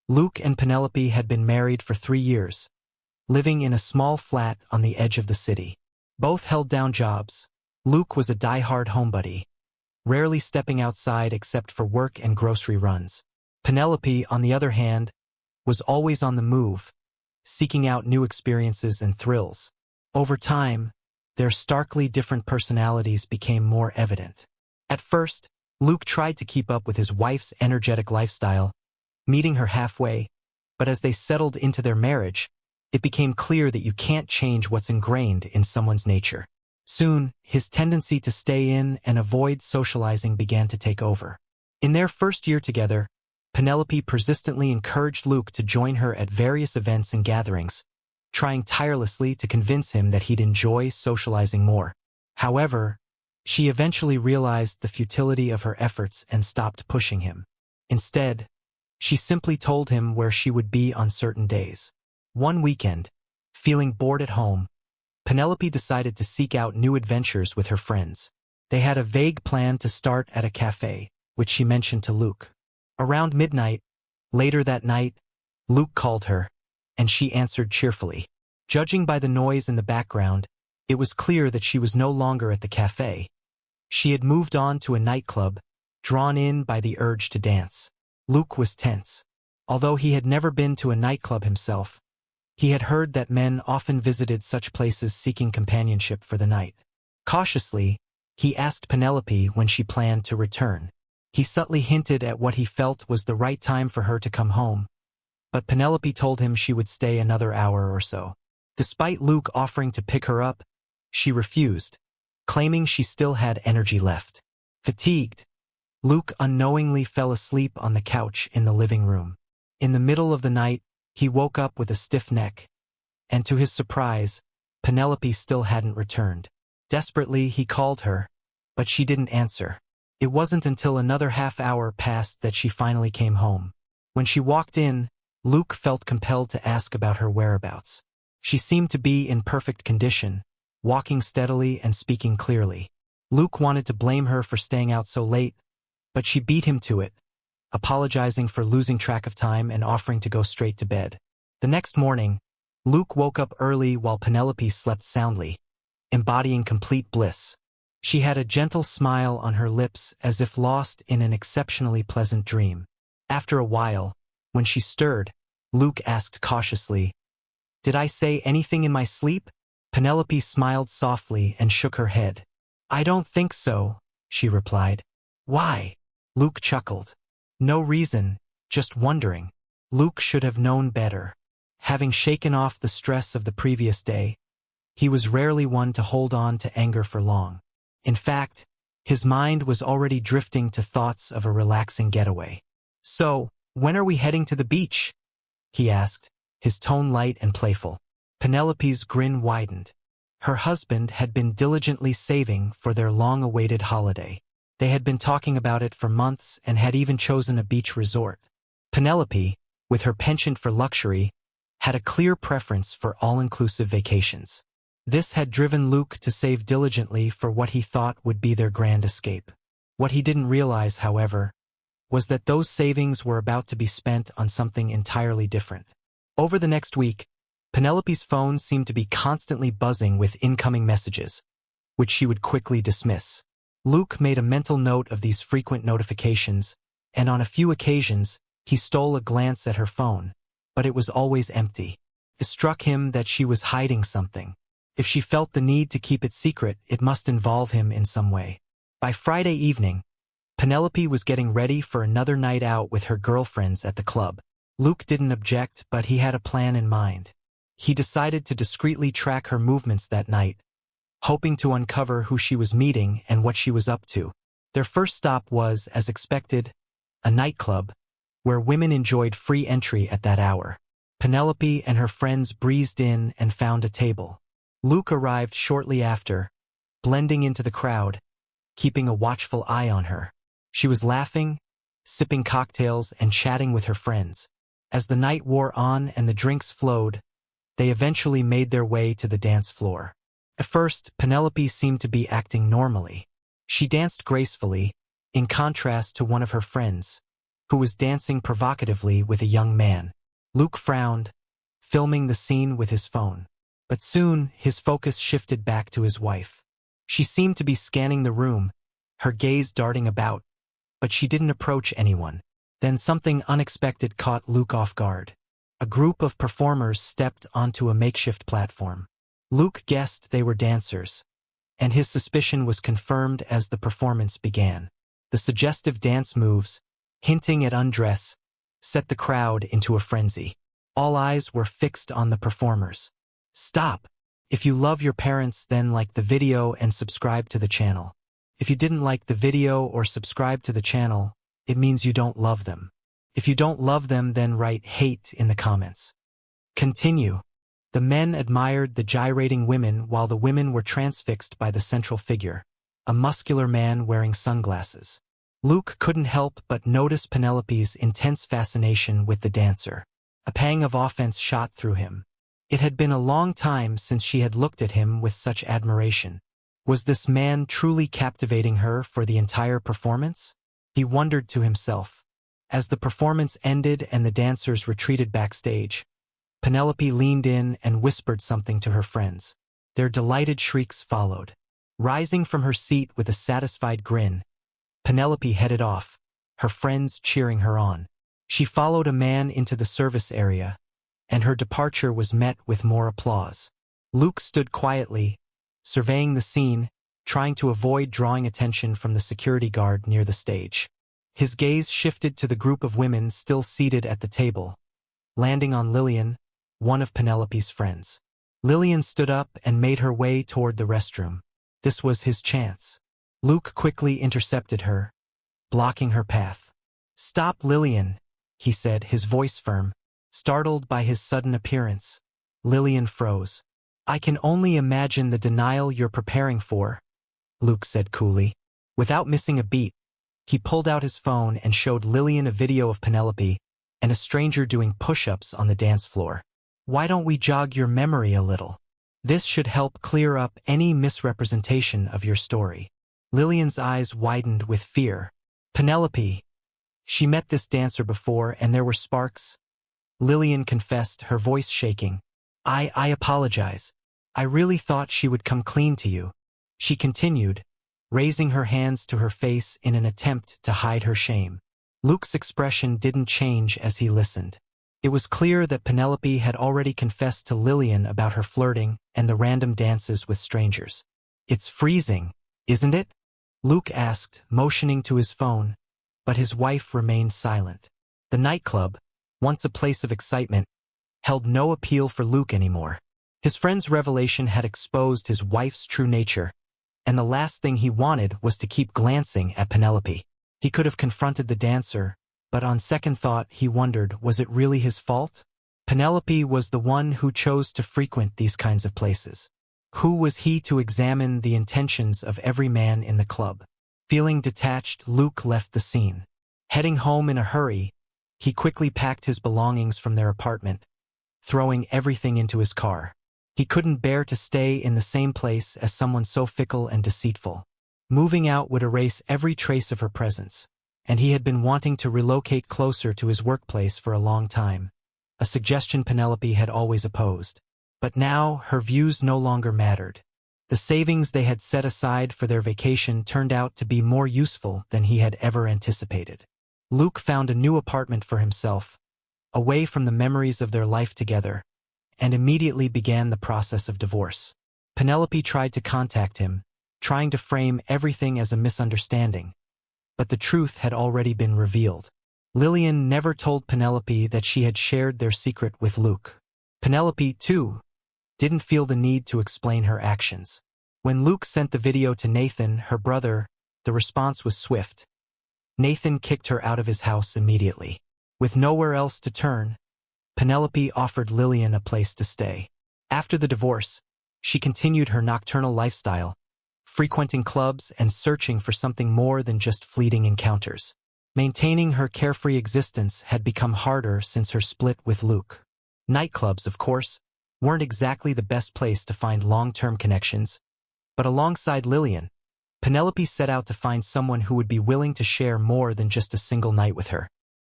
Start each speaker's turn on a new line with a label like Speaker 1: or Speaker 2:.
Speaker 1: Luke and Penelope had been married for 3 years, living in a small flat on the edge of the city. Both held down jobs. Luke was a die-hard homebody, rarely stepping outside except for work and grocery runs. Penelope, on the other hand, was always on the move, seeking out new experiences and thrills. Over time, their starkly different personalities became more evident. At first, Luke tried to keep up with his wife's energetic lifestyle, meeting her halfway, but as they settled into their marriage, it became clear that you can't change what's ingrained in someone's nature. Soon, his tendency to stay in and avoid socializing began to take over. In their first year together, Penelope persistently encouraged Luke to join her at various events and gatherings, trying tirelessly to convince him that he'd enjoy socializing more. However, she eventually realized the futility of her efforts and stopped pushing him. Instead, she simply told him where she would be on certain days. One weekend, feeling bored at home, Penelope decided to seek out new adventures with her friends. They had a vague plan to start at a cafe, which she mentioned to Luke. Around midnight, later that night, Luke called her, and she answered cheerfully. Judging by the noise in the background, it was clear that she was no longer at the cafe. She had moved on to a nightclub, drawn in by the urge to dance. Luke was tense. Although he had never been to a nightclub himself, he had heard that men often visited such places seeking companionship for the night. Cautiously, he asked Penelope when she planned to return. He subtly hinted at what he felt was the right time for her to come home, but Penelope told him she would stay another hour or so. Despite Luke offering to pick her up, she refused, claiming she still had energy left. Fatigued, Luke unknowingly fell asleep on the couch in the living room. In the middle of the night, he woke up with a stiff neck, and to his surprise, Penelope still hadn't returned. Desperately, he called her, but she didn't answer. It wasn't until another half hour passed that she finally came home. When she walked in, Luke felt compelled to ask about her whereabouts. She seemed to be in perfect condition, walking steadily and speaking clearly. Luke wanted to blame her for staying out so late, but she beat him to it, apologizing for losing track of time and offering to go straight to bed. The next morning, Luke woke up early while Penelope slept soundly, embodying complete bliss. She had a gentle smile on her lips as if lost in an exceptionally pleasant dream. After a while, when she stirred, Luke asked cautiously, "Did I say anything in my sleep?" Penelope smiled softly and shook her head. "I don't think so," she replied. "Why?" Luke chuckled. "No reason, just wondering." Luke should have known better. Having shaken off the stress of the previous day, he was rarely one to hold on to anger for long. In fact, his mind was already drifting to thoughts of a relaxing getaway. "So, when are we heading to the beach?" he asked, his tone light and playful. Penelope's grin widened. Her husband had been diligently saving for their long-awaited holiday. They had been talking about it for months and had even chosen a beach resort. Penelope, with her penchant for luxury, had a clear preference for all-inclusive vacations. This had driven Luke to save diligently for what he thought would be their grand escape. What he didn't realize, however, was that those savings were about to be spent on something entirely different. Over the next week, Penelope's phone seemed to be constantly buzzing with incoming messages, which she would quickly dismiss. Luke made a mental note of these frequent notifications, and on a few occasions, he stole a glance at her phone, but it was always empty. It struck him that she was hiding something. If she felt the need to keep it secret, it must involve him in some way. By Friday evening, Penelope was getting ready for another night out with her girlfriends at the club. Luke didn't object, but he had a plan in mind. He decided to discreetly track her movements that night, hoping to uncover who she was meeting and what she was up to. Their first stop was, as expected, a nightclub, where women enjoyed free entry at that hour. Penelope and her friends breezed in and found a table. Luke arrived shortly after, blending into the crowd, keeping a watchful eye on her. She was laughing, sipping cocktails, and chatting with her friends. As the night wore on and the drinks flowed, they eventually made their way to the dance floor. At first, Penelope seemed to be acting normally. She danced gracefully, in contrast to one of her friends, who was dancing provocatively with a young man. Luke frowned, filming the scene with his phone. But soon, his focus shifted back to his wife. She seemed to be scanning the room, her gaze darting about, but she didn't approach anyone. Then something unexpected caught Luke off guard. A group of performers stepped onto a makeshift platform. Luke guessed they were dancers, and his suspicion was confirmed as the performance began. The suggestive dance moves, hinting at undress, set the crowd into a frenzy. All eyes were fixed on the performers. Stop! If you love your parents, then like the video and subscribe to the channel. If you didn't like the video or subscribe to the channel, it means you don't love them. If you don't love them, then write hate in the comments. Continue. The men admired the gyrating women while the women were transfixed by the central figure, a muscular man wearing sunglasses. Luke couldn't help but notice Penelope's intense fascination with the dancer. A pang of offense shot through him. It had been a long time since she had looked at him with such admiration. Was this man truly captivating her for the entire performance? He wondered to himself. As the performance ended and the dancers retreated backstage, Penelope leaned in and whispered something to her friends. Their delighted shrieks followed. Rising from her seat with a satisfied grin, Penelope headed off, her friends cheering her on. She followed a man into the service area, and her departure was met with more applause. Luke stood quietly, surveying the scene, trying to avoid drawing attention from the security guard near the stage. His gaze shifted to the group of women still seated at the table, landing on Lillian, one of Penelope's friends. Lillian stood up and made her way toward the restroom. This was his chance. Luke quickly intercepted her, blocking her path. "Stop, Lillian," he said, his voice firm. Startled by his sudden appearance, Lillian froze. "I can only imagine the denial you're preparing for," Luke said coolly. Without missing a beat, he pulled out his phone and showed Lillian a video of Penelope and a stranger doing push-ups on the dance floor. "Why don't we jog your memory a little? This should help clear up any misrepresentation of your story." Lillian's eyes widened with fear. "Penelope. She met this dancer before and there were sparks." Lillian confessed, her voice shaking. I apologize. I really thought she would come clean to you," she continued, raising her hands to her face in an attempt to hide her shame. Luke's expression didn't change as he listened. It was clear that Penelope had already confessed to Lillian about her flirting and the random dances with strangers. "It's freezing, isn't it?" Luke asked, motioning to his phone, but his wife remained silent. The nightclub, once a place of excitement, held no appeal for Luke anymore. His friend's revelation had exposed his wife's true nature, and the last thing he wanted was to keep glancing at Penelope. He could have confronted the dancer, but on second thought he wondered, was it really his fault? Penelope was the one who chose to frequent these kinds of places. Who was he to examine the intentions of every man in the club? Feeling detached, Luke left the scene. Heading home in a hurry, he quickly packed his belongings from their apartment, throwing everything into his car. He couldn't bear to stay in the same place as someone so fickle and deceitful. Moving out would erase every trace of her presence, and he had been wanting to relocate closer to his workplace for a long time, a suggestion Penelope had always opposed. But now her views no longer mattered. The savings they had set aside for their vacation turned out to be more useful than he had ever anticipated. Luke found a new apartment for himself, away from the memories of their life together, and immediately began the process of divorce. Penelope tried to contact him, trying to frame everything as a misunderstanding, but the truth had already been revealed. Lillian never told Penelope that she had shared their secret with Luke. Penelope, too, didn't feel the need to explain her actions. When Luke sent the video to Nathan, her brother, the response was swift. Nathan kicked her out of his house immediately. With nowhere else to turn, Penelope offered Lillian a place to stay. After the divorce, she continued her nocturnal lifestyle, frequenting clubs and searching for something more than just fleeting encounters. Maintaining her carefree existence had become harder since her split with Luke. Nightclubs, of course, weren't exactly the best place to find long-term connections, but alongside Lillian, Penelope set out to find someone who would be willing to share more than just a single night with her.